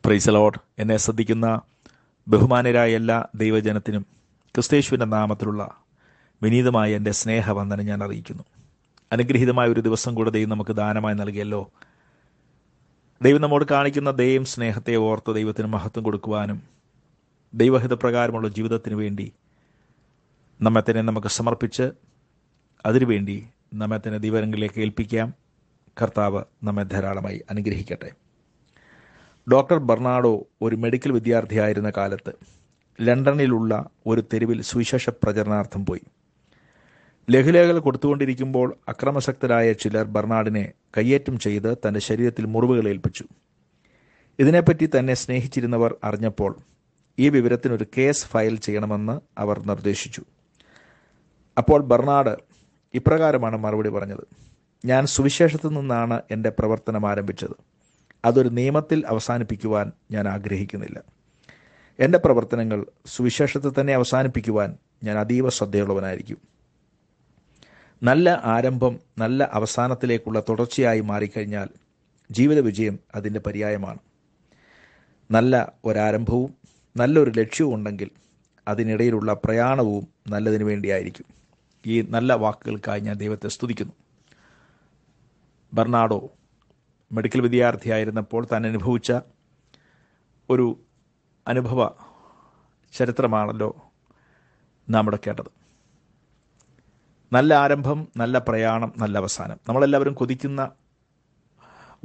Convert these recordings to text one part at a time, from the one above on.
Praise Lord. എന്നെ ശ്രദ്ധിക്കുന്ന ബഹുമാനരായ എല്ലാ ദൈവജനത്തിനും ക്രിസ്തയേശുവിൻ്റെ നാമത്തിലുള്ള വിനീതമായ എൻ്റെ സ്നേഹവന്ദനം ഞാൻ അറിയിക്കുന്നു. അനുഗ്രഹീതമായ ഒരു ദിവസം കൂടെ ദൈവം നമുക്ക് ദാനമായി നൽകിയല്ലോ. ദൈവം നമ്മോട് കാണിക്കുന്ന ദയയും സ്നേഹത്തെ ഓർത്ത് ദൈവത്തിന് മഹത്വം കൊടുക്കുവാനും ദൈവഹിതപ്രകാരമുള്ള ജീവിതത്തിന് വേണ്ടി നമ്മെ തന്നെ നമുക്ക് സമർപ്പിച്ച് അതിനുവേണ്ടി നമ്മെ തന്നെ ദൈവങ്ങളിലേക്ക് ഏൽപ്പിക്കാം. കർത്താവ് നമ്മെ ധാരാളമായി അനുഗ്രഹിക്കട്ടെ. ഡോക്ടർ ബർണാഡോ ഒരു മെഡിക്കൽ വിദ്യാർത്ഥിയായിരുന്ന കാലത്ത് ലണ്ടനിലുള്ള ഒരു തെരുവിൽ സുവിശേഷ പ്രചരണാർത്ഥം പോയി. ലഘുലേഖകൾ കൊടുത്തുകൊണ്ടിരിക്കുമ്പോൾ അക്രമാസക്തരായ ചിലർ ബർണാഡിനെ കയ്യേറ്റം ചെയ്ത് തൻ്റെ ശരീരത്തിൽ മുറിവുകൾ ഏൽപ്പിച്ചു. ഇതിനെപ്പറ്റി തന്നെ സ്നേഹിച്ചിരുന്നവർ അറിഞ്ഞപ്പോൾ ഈ വിവരത്തിനൊരു കേസ് ഫയൽ ചെയ്യണമെന്ന് അവർ നിർദ്ദേശിച്ചു. അപ്പോൾ ബർണാഡ് ഇപ്രകാരമാണ് മറുപടി പറഞ്ഞത്: ഞാൻ സുവിശേഷത്തിൽ നിന്നാണ് എൻ്റെ പ്രവർത്തനം ആരംഭിച്ചത്. അതൊരു നിയമത്തിൽ അവസാനിപ്പിക്കുവാൻ ഞാൻ ആഗ്രഹിക്കുന്നില്ല. എൻ്റെ പ്രവർത്തനങ്ങൾ സുവിശേഷത്തിൽ തന്നെ അവസാനിപ്പിക്കുവാൻ ഞാൻ അതീവ ശ്രദ്ധയുള്ളവനായിരിക്കും. നല്ല ആരംഭം നല്ല അവസാനത്തിലേക്കുള്ള തുടർച്ചയായി മാറിക്കഴിഞ്ഞാൽ ജീവിത വിജയം അതിൻ്റെ പര്യായമാണ്. നല്ല ഒരാരംഭവും നല്ലൊരു ലക്ഷ്യവും ഉണ്ടെങ്കിൽ അതിനിടയിലുള്ള പ്രയാണവും നല്ലതിനു വേണ്ടിയായിരിക്കും. ഈ നല്ല വാക്കുകൾക്കായി ഞാൻ ദൈവത്തെ സ്തുതിക്കുന്നു. ബർണാഡോ മെഡിക്കൽ വിദ്യാർത്ഥിയായിരുന്നപ്പോൾ താൻ അനുഭവിച്ച ഒരു അനുഭവ ചരിത്രമാണല്ലോ നാം ഇവിടെ കേട്ടത്. നല്ല ആരംഭം, നല്ല പ്രയാണം, നല്ല അവസാനം നമ്മളെല്ലാവരും കൊതിക്കുന്ന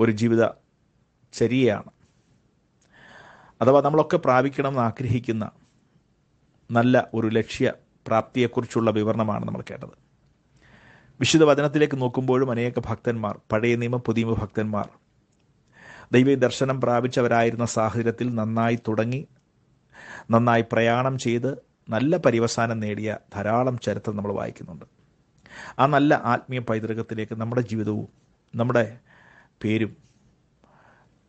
ഒരു ജീവിത ചര്യയാണ്. അഥവാ നമ്മളൊക്കെ പ്രാപിക്കണമെന്ന് ആഗ്രഹിക്കുന്ന നല്ല ഒരു ലക്ഷ്യ പ്രാപ്തിയെക്കുറിച്ചുള്ള വിവരണമാണ് നമ്മൾ കേട്ടത്. വിശുദ്ധ വചനത്തിലേക്ക് നോക്കുമ്പോഴും അനേക ഭക്തന്മാർ, പഴയ നിയമ പുതിയ നിയമ ഭക്തന്മാർ ദൈവ ദർശനം പ്രാപിച്ചവരായിരുന്ന സാഹചര്യത്തിൽ നന്നായി തുടങ്ങി നന്നായി പ്രയാണം ചെയ്ത് നല്ല പര്യവസാനം നേടിയ ധാരാളം ചരിത്രം നമ്മൾ വായിക്കുന്നുണ്ട്. ആ നല്ല ആത്മീയ പൈതൃകത്തിലേക്ക് നമ്മുടെ ജീവിതവും നമ്മുടെ പേരും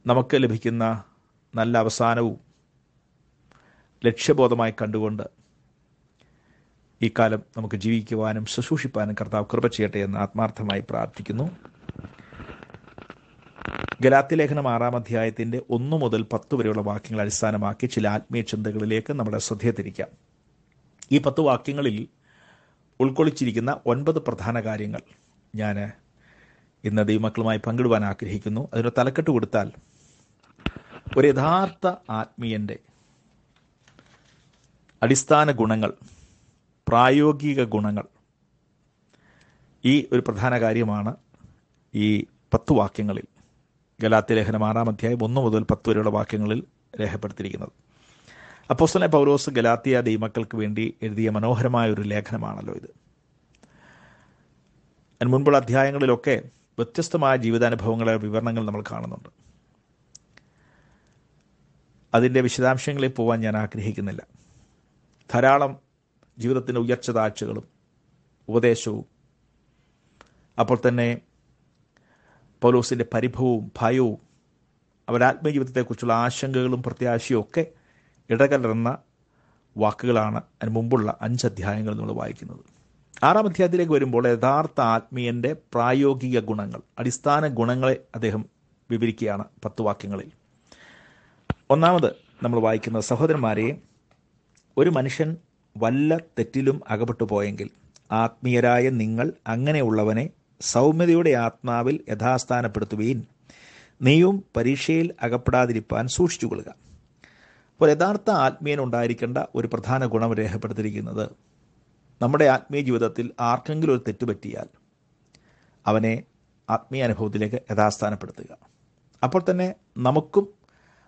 നമുക്ക് ലഭിക്കുന്ന നല്ല അവസാനവും ലക്ഷ്യബോധമായി കണ്ടുകൊണ്ട് ഈ കാലം നമുക്ക് ജീവിക്കുവാനും ശുശ്രൂഷിപ്പാനും കർത്താവ് കൃപ ചെയ്യട്ടെ എന്ന് ആത്മാർത്ഥമായി പ്രാർത്ഥിക്കുന്നു. ഗലാത്യലേഖനം 6-ാം അധ്യായത്തിൻ്റെ 1 മുതൽ 10 വരെയുള്ള വാക്യങ്ങൾ അടിസ്ഥാനമാക്കി ചില ആത്മീയ ചിന്തകളിലേക്ക് നമ്മുടെ ശ്രദ്ധയെ തിരിക്കാം. ഈ 10 വാക്യങ്ങളിൽ ഉൾക്കൊള്ളിച്ചിരിക്കുന്ന 9 പ്രധാന കാര്യങ്ങൾ ഞാൻ ഇന്ന് ദൈവമക്കളുമായി പങ്കിടുവാൻ ആഗ്രഹിക്കുന്നു. അതിന് തലക്കെട്ട് കൊടുത്താൽ ഒരു യഥാർത്ഥ ആത്മീയൻ്റെ അടിസ്ഥാന ഗുണങ്ങൾ, പ്രായോഗിക ഗുണങ്ങൾ. ഈ ഒരു പ്രധാന കാര്യമാണ് ഈ 10 വാക്യങ്ങളിൽ, ഗലാത്യലേഖനം 6-ാം അധ്യായം 1 മുതൽ 10 വരെയുള്ള വാക്യങ്ങളിൽ രേഖപ്പെടുത്തിയിരിക്കുന്നത്. അപ്പോസ്തലനായ പൗലോസ് ഗലാത്യ ദൈവമക്കൾക്ക് വേണ്ടി എഴുതിയ മനോഹരമായ ഒരു ലേഖനമാണല്ലോ ഇത്. അതിന് മുൻപുള്ള അധ്യായങ്ങളിലൊക്കെ വ്യത്യസ്തമായ ജീവിതാനുഭവങ്ങളെ വിവരണങ്ങൾ നമ്മൾ കാണുന്നുണ്ട്. അതിൻ്റെ വിശദാംശങ്ങളിൽ പോകാൻ ഞാൻ ആഗ്രഹിക്കുന്നില്ല. ധാരാളം ജീവിതത്തിൻ്റെ ഉയർച്ച താഴ്ചകളും ഉപദേശവും, അപ്പോൾ തന്നെ പൗലോസിൻ്റെ പരിഭവവും ഭയവും അവരുടെ ആത്മജീവിതത്തെക്കുറിച്ചുള്ള ആശങ്കകളും പ്രത്യാശയും ഒക്കെ ഇടകലർന്ന വാക്കുകളാണ് അതിന് മുമ്പുള്ള 5 അധ്യായങ്ങൾ നമ്മൾ വായിക്കുന്നത്. 6-ാം അധ്യായത്തിലേക്ക് വരുമ്പോൾ യഥാർത്ഥ ആത്മീയൻ്റെ പ്രായോഗിക ഗുണങ്ങൾ, അടിസ്ഥാന ഗുണങ്ങളെ അദ്ദേഹം വിവരിക്കുകയാണ് 10 വാക്യങ്ങളിൽ. ഒന്നാമത് നമ്മൾ വായിക്കുന്നത്: സഹോദരന്മാരെ, ഒരു മനുഷ്യൻ വല്ല തെറ്റിലും അകപ്പെട്ടു പോയെങ്കിൽ ആത്മീയരായ നിങ്ങൾ അങ്ങനെയുള്ളവനെ സൗമ്യതയുടെ ആത്മാവിൽ യഥാസ്ഥാനപ്പെടുത്തുകയും നീയും പരീക്ഷയിൽ അകപ്പെടാതിരിപ്പാൻ സൂക്ഷിച്ചുകൊള്ളുക. അപ്പോൾ യഥാർത്ഥ ആത്മീയനുണ്ടായിരിക്കേണ്ട ഒരു പ്രധാന ഗുണം രേഖപ്പെടുത്തിയിരിക്കുന്നത്, നമ്മുടെ ആത്മീയ ജീവിതത്തിൽ ആർക്കെങ്കിലും ഒരു തെറ്റ് പറ്റിയാൽ അവനെ ആത്മീയ അനുഭവത്തിലേക്ക് യഥാസ്ഥാനപ്പെടുത്തുക. അപ്പോൾ തന്നെ നമുക്കും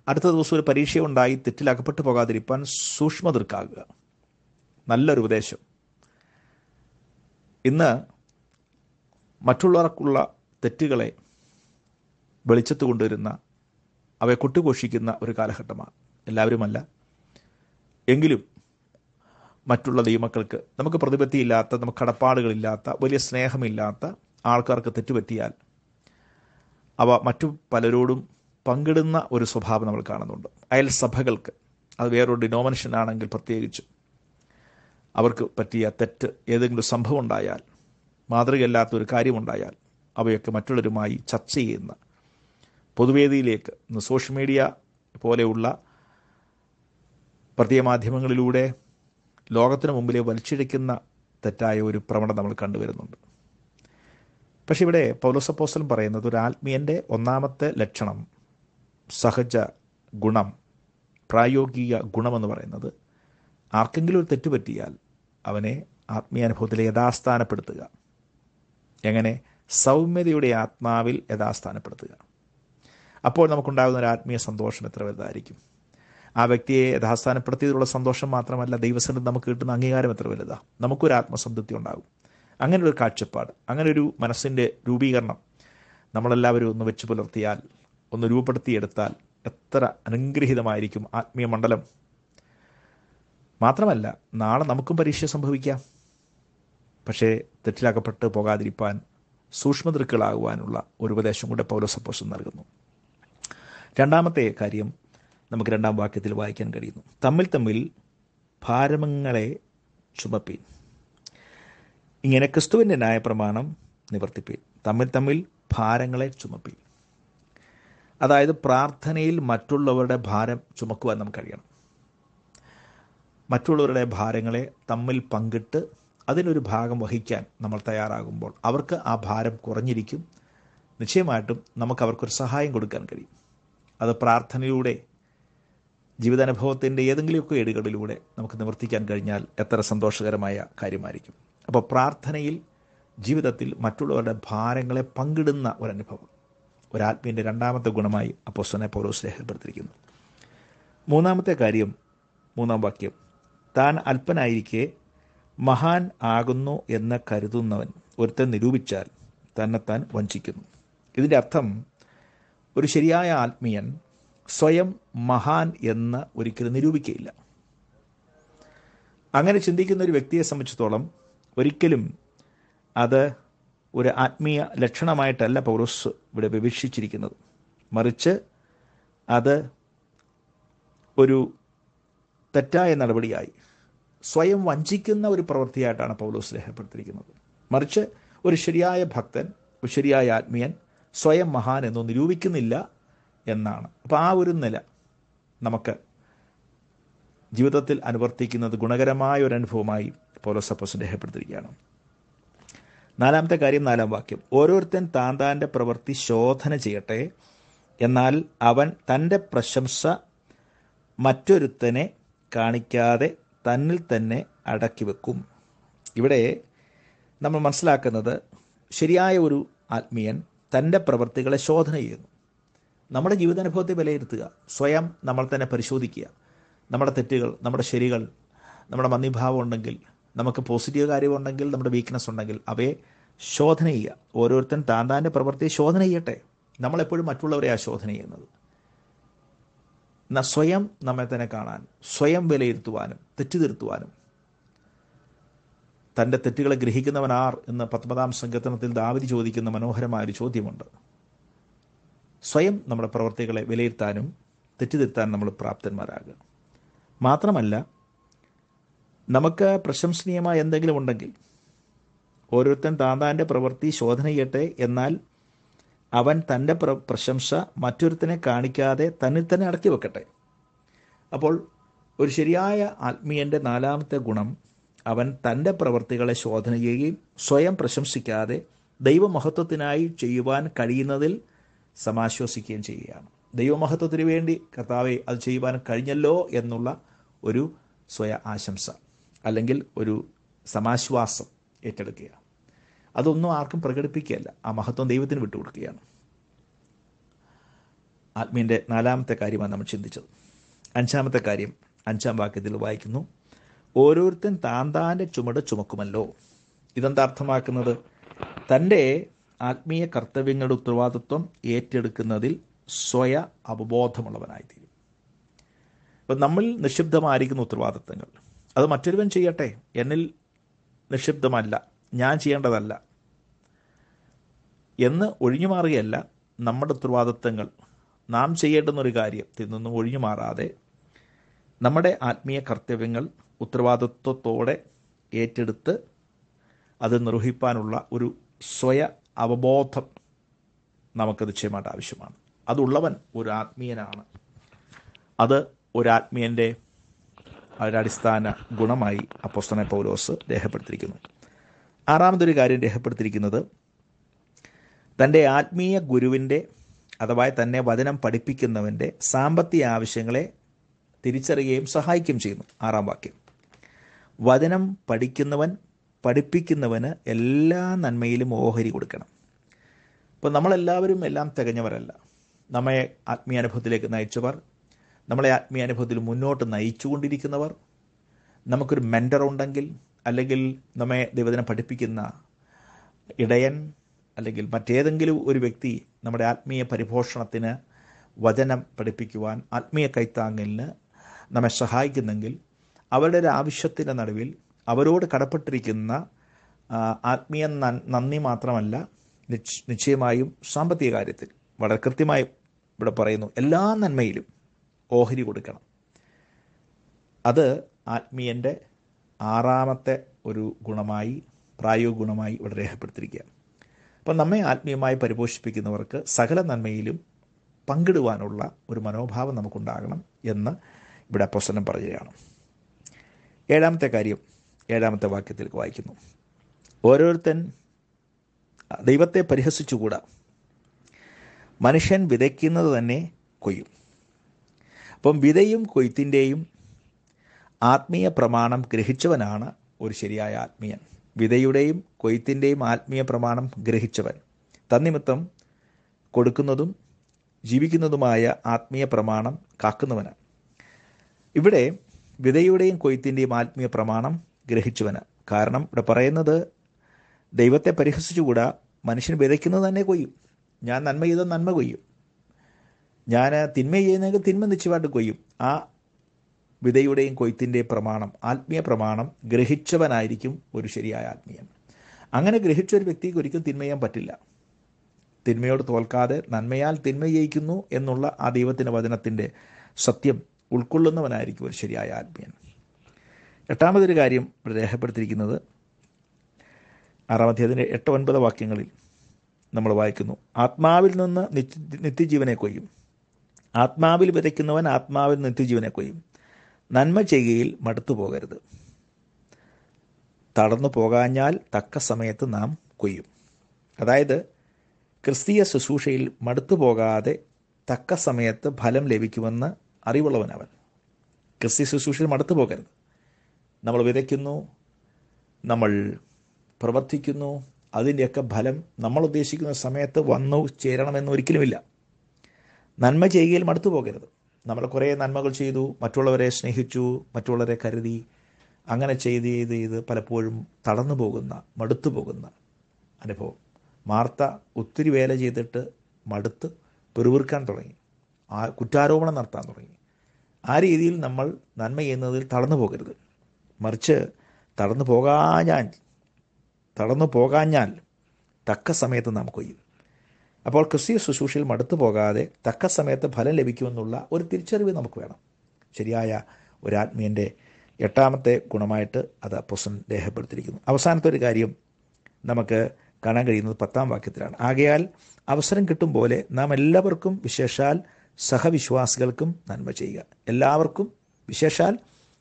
അടുത്ത ദിവസം ഒരു പരീക്ഷയുണ്ടായി തെറ്റിൽ അകപ്പെട്ടു പോകാതിരിക്കാൻ സൂക്ഷ്മതർക്കാകുക. നല്ലൊരു ഉപദേശം. ഇന്ന് മറ്റുള്ളവർക്കുള്ള തെറ്റുകളെ വെളിച്ചത്ത് കൊണ്ടുവരുന്ന, അവയെ കൊട്ടിഘോഷിക്കുന്ന ഒരു കാലഘട്ടമാണ്. എല്ലാവരുമല്ല, എങ്കിലും മറ്റുള്ള ദൈവമക്കൾക്ക്, നമുക്ക് പ്രതിപത്തിയില്ലാത്ത, നമുക്ക് കടപ്പാടുകളില്ലാത്ത, വലിയ സ്നേഹമില്ലാത്ത ആൾക്കാർക്ക് തെറ്റുപറ്റിയാൽ അവ മറ്റു പലരോടും പങ്കിടുന്ന ഒരു സ്വഭാവം നമ്മൾ കാണുന്നുണ്ട്. അയൽ സഭകൾക്ക്, അത് വേറൊരു ഡിനോമിനേഷൻ ആണെങ്കിൽ പ്രത്യേകിച്ച്, അവർക്ക് പറ്റിയ തെറ്റ്, ഏതെങ്കിലും സംഭവം ഉണ്ടായാൽ, മാതൃകയല്ലാത്തൊരു കാര്യമുണ്ടായാൽ അവയൊക്കെ മറ്റുള്ളവരുമായി ചർച്ച ചെയ്യുന്ന പൊതുവേദിയിലേക്ക്, ഇന്ന് സോഷ്യൽ മീഡിയ പോലെയുള്ള പ്രത്യയമാധ്യമങ്ങളിലൂടെ ലോകത്തിന് മുമ്പിലെ വലിച്ചിഴയ്ക്കുന്ന തെറ്റായ ഒരു പ്രവണത നമ്മൾ കണ്ടുവരുന്നുണ്ട്. പക്ഷെ ഇവിടെ പൗലോസ് അപ്പോസ്തലൻ പറയുന്നത് ഒരു ആത്മീയൻ്റെ ഒന്നാമത്തെ ലക്ഷണം, സഹജ ഗുണം, പ്രായോഗിക ഗുണമെന്ന് പറയുന്നത് ആർക്കെങ്കിലും ഒരു തെറ്റ് പറ്റിയാൽ അവനെ ആത്മീയാനുഭവത്തിൽ യഥാസ്ഥാനപ്പെടുത്തുക. എങ്ങനെ? സൗമ്യതയുടെ ആത്മാവിൽ യഥാസ്ഥാനപ്പെടുത്തുക. അപ്പോൾ നമുക്കുണ്ടാകുന്ന ഒരു ആത്മീയ സന്തോഷം എത്ര വലുതായിരിക്കും! ആ വ്യക്തിയെ യഥാസ്ഥാനപ്പെടുത്തിയതിലുള്ള സന്തോഷം മാത്രമല്ല, ദൈവസന്നിധി നമുക്ക് കിട്ടുന്ന അംഗീകാരം എത്ര വലുതാണ്! നമുക്കൊരു ആത്മസംതൃപ്തി ഉണ്ടാകും. അങ്ങനെ ഒരു കാഴ്ചപ്പാട്, അങ്ങനെ ഒരു മനസ്സിൻ്റെ രൂപീകരണം നമ്മളെല്ലാവരും ഒന്ന് വെച്ച് പുലർത്തിയാൽ, ഒന്ന് രൂപപ്പെടുത്തിയെടുത്താൽ എത്ര അനുഗ്രഹീതമായിരിക്കും ആത്മീയ മണ്ഡലം. മാത്രമല്ല, നാളെ നമുക്കും പരീക്ഷ സംഭവിക്കാം. പക്ഷേ തെറ്റിലാക്കപ്പെട്ട് പോകാതിരിക്കാൻ സൂക്ഷ്മദൃക്കുകളാകുവാനുള്ള ഒരു ഉപദേശം കൂടെ പൗലോസ് അപ്പോസ്തലൻ നൽകുന്നു. രണ്ടാമത്തെ കാര്യം നമുക്ക് 2-ാം വാക്യത്തിൽ വായിക്കാൻ കഴിയുന്നു. തമ്മിൽ ഭാരങ്ങളെ ചുമപ്പീൻ. ഇങ്ങനെ ക്രിസ്തുവിൻ്റെ ന്യായപ്രമാണം നിവർത്തിപ്പീൻ. തമ്മിൽ ഭാരങ്ങളെ ചുമപ്പീൻ. അതായത് പ്രാർത്ഥനയിൽ മറ്റുള്ളവരുടെ ഭാരം ചുമക്കുവാൻ നമുക്ക് കഴിയണം. മറ്റുള്ളവരുടെ ഭാരങ്ങളെ തമ്മിൽ പങ്കിട്ട് അതിനൊരു ഭാഗം വഹിക്കാൻ നമ്മൾ തയ്യാറാകുമ്പോൾ അവർക്ക് ആ ഭാരം കുറഞ്ഞിരിക്കും. നിശ്ചയമായിട്ടും നമുക്ക് അവർക്കൊരു സഹായം കൊടുക്കാൻ കഴിയും. അത് പ്രാർത്ഥനയിലൂടെ, ജീവിതാനുഭവത്തിൻ്റെ ഏതെങ്കിലുമൊക്കെ ഏടുകളിലൂടെ നമുക്ക് നിവർത്തിക്കാൻ കഴിഞ്ഞാൽ എത്ര സന്തോഷകരമായ കാര്യമായിരിക്കും. അപ്പോൾ പ്രാർത്ഥനയിൽ, ജീവിതത്തിൽ മറ്റുള്ളവരുടെ ഭാരങ്ങളെ പങ്കിടുന്ന ഒരനുഭവം ഒരാത്മീയൻ്റെ രണ്ടാമത്തെ ഗുണമായി അപ്പോസ്തലനായ പൗലോസ് രേഖപ്പെടുത്തിയിരിക്കുന്നു. മൂന്നാമത്തെ കാര്യം, 3-ാം വാക്യം, താൻ അല്പനായിരിക്കെ മഹാൻ ആകുന്നു എന്ന് കരുതുന്നവൻ ഒരുത്തൻ നിരൂപിച്ചാൽ തന്നെത്താൻ വഞ്ചിക്കുന്നു. ഇതിൻ്റെ അർത്ഥം, ഒരു ശരിയായ ആത്മീയൻ സ്വയം മഹാൻ എന്ന് ഒരിക്കലും നിരൂപിക്കുകയില്ല. അങ്ങനെ ചിന്തിക്കുന്ന ഒരു വ്യക്തിയെ സംബന്ധിച്ചിടത്തോളം ഒരിക്കലും അത് ഒരു ആത്മീയ ലക്ഷണമായിട്ടല്ല പൗലോസ് ഇവിടെ വിവക്ഷിച്ചിരിക്കുന്നത്. മറിച്ച് അത് ഒരു തെറ്റായ നടപടിയായി, സ്വയം വഞ്ചിക്കുന്ന ഒരു പ്രവൃത്തിയായിട്ടാണ് പൗലോസ് രേഖപ്പെടുത്തിയിരിക്കുന്നത്. മറിച്ച് ഒരു ശരിയായ ഭക്തൻ, ഒരു ശരിയായ ആത്മീയൻ സ്വയം മഹാൻ എന്നൊന്നും നിരൂപിക്കുന്നില്ല എന്നാണ്. അപ്പോൾ ആ ഒരു നില നമുക്ക് ജീവിതത്തിൽ അനുവർത്തിക്കുന്നത് ഗുണകരമായ ഒരു അനുഭവമായി പൗലോസ് അപ്പോസ്തലൻ രേഖപ്പെടുത്തിയിരിക്കുകയാണ്. 4-ാമത്തെ കാര്യം, 4-ാം വാക്യം, ഓരോരുത്തൻ താൻ്റെ പ്രവൃത്തി ശോധന ചെയ്യട്ടെ, എന്നാൽ അവൻ തൻ്റെ പ്രശംസ മറ്റൊരുത്തനെ കാണിക്കാതെ തന്നിൽ തന്നെ അടക്കി വെക്കും. ഇവിടെ നമ്മൾ മനസ്സിലാക്കുന്നത്, ശരിയായ ഒരു ആത്മീയൻ തൻ്റെ പ്രവൃത്തികളെ ശോധന ചെയ്യുന്നു. നമ്മുടെ ജീവിതാനുഭവത്തെ വിലയിരുത്തുക, സ്വയം നമ്മൾ തന്നെ പരിശോധിക്കുക. നമ്മുടെ തെറ്റുകൾ, നമ്മുടെ ശരികൾ, നമ്മുടെ മന്ദിഭാവം ഉണ്ടെങ്കിൽ, നമുക്ക് പോസിറ്റീവ് കാര്യമുണ്ടെങ്കിൽ, നമ്മുടെ വീക്ക്നെസ് ഉണ്ടെങ്കിൽ അവയെ ശോധന ചെയ്യുക. ഓരോരുത്തൻ താൻ്റെ പ്രവൃത്തിയെ ശോധന ചെയ്യട്ടെ. നമ്മളെപ്പോഴും മറ്റുള്ളവരെ ശോധന ചെയ്യുന്നത്. സ്വയം നമ്മെ തന്നെ കാണാൻ, സ്വയം വിലയിരുത്തുവാനും തെറ്റ് തിരുത്തുവാനും. തൻ്റെ തെറ്റുകളെ ഗ്രഹിക്കുന്നവനാർ എന്ന് 19-ാം സങ്കീർത്തനത്തിൽ ദാവീദ് ചോദിക്കുന്ന മനോഹരമായൊരു ചോദ്യമുണ്ട്. സ്വയം നമ്മുടെ പ്രവൃത്തികളെ വിലയിരുത്താനും തെറ്റുതിരുത്താനും നമ്മൾ പ്രാപ്തന്മാരാകുക. മാത്രമല്ല, നമുക്ക് പ്രശംസനീയമായ എന്തെങ്കിലും ഉണ്ടെങ്കിൽ ഓരോരുത്തൻ താൻ്റെ പ്രവൃത്തി ശോധന ചെയ്യട്ടെ, എന്നാൽ അവൻ തൻ്റെ പ്രശംസ മറ്റൊരുത്തനെ കാണിക്കാതെ തന്നിൽ തന്നെ അടക്കി വെക്കട്ടെ. അപ്പോൾ ഒരു ശരിയായ ആത്മീയൻ്റെ 4-ാമത്തെ ഗുണം, അവൻ തൻ്റെ പ്രവൃത്തികളെ ശോധന ചെയ്യുകയും സ്വയം പ്രശംസിക്കാതെ ദൈവമഹത്വത്തിനായി ചെയ്യുവാൻ കഴിയുന്നതിൽ സമാശ്വസിക്കുകയും ചെയ്യുകയാണ്. ദൈവമഹത്വത്തിന് വേണ്ടി കർത്താവെ അത് ചെയ്യുവാൻ കഴിഞ്ഞല്ലോ എന്നുള്ള ഒരു സ്വയ ആശംസ അല്ലെങ്കിൽ ഒരു സമാശ്വാസം ഏറ്റെടുക്കുക. അതൊന്നും ആർക്കും പ്രകടിപ്പിക്കുകയല്ല, ആ മഹത്വം ദൈവത്തിന് വിട്ടുകൊടുക്കുകയാണ്. ആത്മീയൻ്റെ 4-ാമത്തെ കാര്യമാണ് നമ്മൾ ചിന്തിച്ചത്. 5-ാമത്തെ കാര്യം 5-ാം വാക്യത്തിൽ വായിക്കുന്നു, ഓരോരുത്തൻ താൻ്റെ ചുമട് ചുമക്കുമല്ലോ. ഇതെന്താ അർത്ഥമാക്കുന്നത്? തൻ്റെ ആത്മീയ കർത്തവ്യങ്ങളുടെ ഉത്തരവാദിത്വം ഏറ്റെടുക്കുന്നതിൽ സ്വയ അവബോധമുള്ളവനായിത്തീരും. ഇപ്പം നമ്മിൽ നിക്ഷിപ്തമായിരിക്കുന്ന ഉത്തരവാദിത്തങ്ങൾ അത് മറ്റൊരുവൻ ചെയ്യട്ടെ, എന്നിൽ നിക്ഷിപ്തമല്ല, ഞാൻ ചെയ്യേണ്ടതല്ല എന്ന് ഒഴിഞ്ഞു മാറുകയല്ല. നമ്മുടെ ഉത്തരവാദിത്തങ്ങൾ, നാം ചെയ്യേണ്ടുന്നൊരു കാര്യത്തിൽ നിന്നും ഒഴിഞ്ഞു മാറാതെ നമ്മുടെ ആത്മീയ കർത്തവ്യങ്ങൾ ഉത്തരവാദിത്വത്തോടെ ഏറ്റെടുത്ത് അത് നിർവഹിപ്പാനുള്ള ഒരു സ്വയ അവബോധം നമുക്ക് നിശ്ചയമായിട്ട് ആവശ്യമാണ്. അതുള്ളവൻ ഒരു ആത്മീയനാണ്. അത് ഒരാത്മീയൻ്റെ ഒരടിസ്ഥാന ഗുണമായി അപ്പോസ്തലനായ പൗലോസ് രേഖപ്പെടുത്തിയിരിക്കുന്നു. ആറാമതൊരു കാര്യം രേഖപ്പെടുത്തിയിരിക്കുന്നത് തൻ്റെ ആത്മീയ ഗുരുവിൻ്റെ അഥവാ തന്നെ വചനം പഠിപ്പിക്കുന്നവൻ്റെ സാമ്പത്തിക ആവശ്യങ്ങളെ തിരിച്ചറിയുകയും സഹായിക്കുകയും ചെയ്യുന്നു. 6-ാം വാക്യം, വചനം പഠിപ്പിക്കുന്നവന് എല്ലാ നന്മയിലും ഓഹരി കൊടുക്കണം. അപ്പോൾ നമ്മളെല്ലാവരും എല്ലാം തികഞ്ഞവരല്ല. നമ്മെ ആത്മീയാനുഭവത്തിലേക്ക് നയിച്ചവർ, നമ്മളെ ആത്മീയാനുഭവത്തിൽ മുന്നോട്ട് നയിച്ചുകൊണ്ടിരിക്കുന്നവർ, നമുക്കൊരു മെൻറ്റർ ഉണ്ടെങ്കിൽ, അല്ലെങ്കിൽ നമ്മെ ദൈവവചനം പഠിപ്പിക്കുന്ന ഇടയൻ അല്ലെങ്കിൽ മറ്റേതെങ്കിലും ഒരു വ്യക്തി നമ്മുടെ ആത്മീയ പരിപോഷണത്തിന്, വചനം പഠിപ്പിക്കുവാൻ, ആത്മീയ കൈത്താങ്ങലിന് നമ്മെ സഹായിക്കുന്നെങ്കിൽ അവരുടെ ഒരു ആവശ്യത്തിൻ്റെ നടുവിൽ അവരോട് കടപ്പെട്ടിരിക്കുന്ന ആത്മീയ നന്ദി മാത്രമല്ല, നിശ്ചയമായും സാമ്പത്തിക കാര്യത്തിൽ വളരെ കൃത്യമായി ഇവിടെ പറയുന്നു, എല്ലാ നന്മയിലും ഓഹരി കൊടുക്കണം. അത് ആത്മീയൻ്റെ 6-ാമത്തെ ഒരു ഗുണമായി, പ്രായോഗിക ഗുണമായി ഇവിടെ രേഖപ്പെടുത്തിയിരിക്കുക. അപ്പം നമ്മെ ആത്മീയമായി പരിപോഷിപ്പിക്കുന്നവർക്ക് സകല നന്മയിലും പങ്കിടുവാനുള്ള ഒരു മനോഭാവം നമുക്കുണ്ടാകണം എന്ന് ഇവിടെ അപ്പോസ്തലൻ പറയുകയാണ്. 7-ാമത്തെ കാര്യം 7-ാമത്തെ വാക്യത്തിൽ വായിക്കുന്നു, ഓരോരുത്തൻ ദൈവത്തെ പരിഹസിച്ചുകൂടാ, മനുഷ്യൻ വിതയ്ക്കുന്നത് തന്നെ കൊയ്യും. അപ്പം വിതയും കൊയ്ത്തിൻ്റെയും ആത്മീയ പ്രമാണം ഗ്രഹിച്ചവനാണ് ഒരു ശരിയായ ആത്മീയൻ. വിതയുടെയും കൊയ്ത്തിൻ്റെയും ആത്മീയ പ്രമാണം ഗ്രഹിച്ചവൻ, തന്നിമിത്തം കൊടുക്കുന്നതും ജീവിക്കുന്നതുമായ ആത്മീയ പ്രമാണം കാക്കുന്നവനാണ്. ഇവിടെ വിതയുടെയും കൊയ്ത്തിൻ്റെയും ആത്മീയ പ്രമാണം ഗ്രഹിച്ചവന്. കാരണം ഇവിടെ പറയുന്നത് ദൈവത്തെ പരിഹസിച്ചുകൂടാ, മനുഷ്യൻ വിതയ്ക്കുന്നത് തന്നെ കൊയ്യും. ഞാൻ നന്മ ചെയ്ത നന്മ കൊയ്യും, ഞാൻ തിന്മ ചെയ്യുന്നെങ്കിൽ തിന്മ നിശ്ചയമായിട്ട് കൊയ്യും. ആ വിതയുടെയും കൊയ്ത്തിൻ്റെയും പ്രമാണം, ആത്മീയ പ്രമാണം ഗ്രഹിച്ചവനായിരിക്കും ഒരു ശരിയായ ആത്മീയൻ. അങ്ങനെ ഗ്രഹിച്ച ഒരു വ്യക്തിക്ക് ഒരിക്കലും തിന്മ ചെയ്യാൻ പറ്റില്ല. തിന്മയോട് തോൽക്കാതെ നന്മയാൽ തിന്മ ജയിക്കുന്നു എന്നുള്ള ആ ദൈവത്തിൻ്റെ വചനത്തിൻ്റെ സത്യം ഉൾക്കൊള്ളുന്നവനായിരിക്കും ഒരു ശരിയായ ആത്മീയൻ. 8-ാമതൊരു കാര്യം രേഖപ്പെടുത്തിയിരിക്കുന്നത് 6-ാം അധ്യായത്തിൻ്റെ 8-9 വാക്യങ്ങളിൽ നമ്മൾ വായിക്കുന്നു, ആത്മാവിൽ നിന്ന് നിത്യജീവനെ കൊയ്യും. ആത്മാവിൽ വിതയ്ക്കുന്നവൻ ആത്മാവിൽ നിത്യജീവനെ കൊയ്യും. നന്മ ചെയ്യുകയിൽ മടുത്തു പോകരുത്, തളർന്നു പോകാഞ്ഞാൽ തക്ക സമയത്ത് നാം കൊയ്യും. അതായത് ക്രിസ്തീയ ശുശ്രൂഷയിൽ മടുത്തു പോകാതെ തക്ക സമയത്ത് ഫലം ലഭിക്കുമെന്ന് അറിവുള്ളവനവൻ. ക്രിസ്തീയ ശുശ്രൂഷയിൽ മടുത്തു പോകരുത്. നമ്മൾ വിതയ്ക്കുന്നു, നമ്മൾ പ്രവർത്തിക്കുന്നു, അതിൻ്റെയൊക്കെ ഫലം നമ്മൾ ഉദ്ദേശിക്കുന്ന സമയത്ത് വന്നു ചേരണമെന്ന് ഒരിക്കലുമില്ല. നന്മ ചെയ്യുകയിൽ മടുത്തു പോകരുത്. നമ്മൾ കുറേ നന്മകൾ ചെയ്തു, മറ്റുള്ളവരെ സ്നേഹിച്ചു, മറ്റുള്ളവരെ കരുതി, അങ്ങനെ ചെയ്ത് പലപ്പോഴും തളർന്നു പോകുന്ന, മടുത്തു പോകുന്ന അനുഭവം. മാർത്ത ഒത്തിരി വേല ചെയ്തിട്ട് മടുത്ത് പെറുവിറുക്കാൻ തുടങ്ങി, കുറ്റാരോപണം നടത്താൻ തുടങ്ങി. ആ രീതിയിൽ നമ്മൾ നന്മ ചെയ്യുന്നതിൽ തളർന്നു പോകരുത്. മറിച്ച് തളർന്നു പോകാഞ്ഞാൽ തക്ക സമയത്ത് നാം കൊയ്യും. അപ്പോൾ ക്രിസ്തീയ ശുശ്രൂഷയിൽ മടുത്തു പോകാതെ തക്ക സമയത്ത് ഫലം ലഭിക്കുമെന്നുള്ള ഒരു തിരിച്ചറിവ് നമുക്ക് വേണം. ശരിയായ ഒരാത്മീയൻ്റെ 8-ാമത്തെ ഗുണമായിട്ട് അത് അപ്പോസ്തലൻ രേഖപ്പെടുത്തിയിരിക്കുന്നു. അവസാനത്തെ ഒരു കാര്യം നമുക്ക് കാണാൻ കഴിയുന്നത് 10-ാം വാക്യത്തിലാണ്. ആകയാൽ അവസരം കിട്ടും പോലെ നാം എല്ലാവർക്കും വിശേഷാൽ സഹവിശ്വാസികൾക്കും നന്മ ചെയ്യുക. എല്ലാവർക്കും വിശേഷാൽ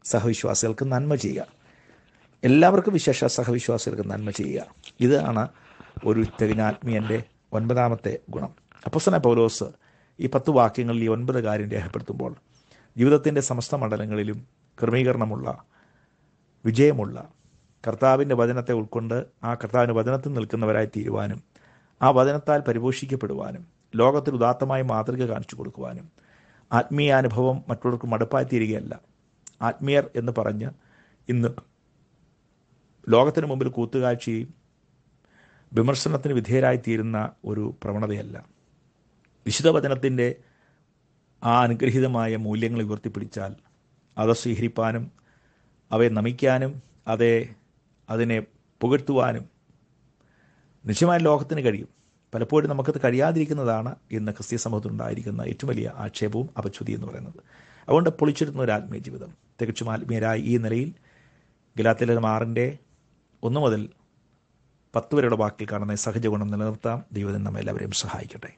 സഹവിശ്വാസികൾക്കും നന്മ ചെയ്യുക. എല്ലാവർക്കും വിശേഷാൽ സഹവിശ്വാസികൾക്കും നന്മ ചെയ്യുക. ഇതാണ് ഒരു തികഞ്ഞ ആത്മീയൻ്റെ 9-ാമത്തെ ഗുണം. അപ്പോസ്തലനായ പൗലോസ് ഈ 10 വാക്യങ്ങളിൽ ഈ 9 കാര്യം രേഖപ്പെടുത്തുമ്പോൾ ജീവിതത്തിൻ്റെ സമസ്ത മണ്ഡലങ്ങളിലും ക്രമീകരണമുള്ള, വിജയമുള്ള, കർത്താവിൻ്റെ വചനത്തെ ഉൾക്കൊണ്ട് ആ കർത്താവിൻ്റെ വചനത്തിൽ നിൽക്കുന്നവരായി തീരുവാനും, ആ വചനത്താൽ പരിപോഷിക്കപ്പെടുവാനും, ലോകത്തിൽ ഉദാത്തമായി മാതൃക കാണിച്ചു കൊടുക്കുവാനും, ആത്മീയാനുഭവം മറ്റുള്ളവർക്ക് മടുപ്പായി തീരുകയല്ല. ആത്മീയർ എന്ന് പറഞ്ഞ് ഇന്ന് ലോകത്തിന് മുമ്പിൽ കൂത്തുകാഴ്ചയും വിമർശനത്തിന് വിധേയരായിത്തീരുന്ന ഒരു പ്രവണതയല്ല. വിശുദ്ധ വചനത്തിൻ്റെ ആ അനുഗ്രഹീതമായ മൂല്യങ്ങൾ ഉയർത്തിപ്പിടിച്ചാൽ അത് സ്വീകരിപ്പാനും അവയെ നമിക്കാനും അതിനെ പുകഴ്ത്തുവാനും നിശ്ചയമായ ലോകത്തിന് കഴിയും. പലപ്പോഴും നമുക്കത് കഴിയാതിരിക്കുന്നതാണ് ഇന്ന് ക്രിസ്തീയ സമൂഹത്തിലുണ്ടായിരിക്കുന്ന ഏറ്റവും വലിയ ആക്ഷേപവും അപച്യുതി എന്ന് പറയുന്നത്. അതുകൊണ്ട് പൊളിച്ചെടുക്കുന്ന ഒരു ആത്മീയ ജീവിതം, തികച്ചും ആത്മീയരായി ഈ നിലയിൽ ഗലാത്യർ 6:1 മുതൽ 10 വരെയുള്ള വാക്കിൽ കാണുന്ന സഹജ ഗുണം നിലനിർത്താം. ദൈവം നമ്മെ എല്ലാവരെയും സഹായിക്കട്ടെ.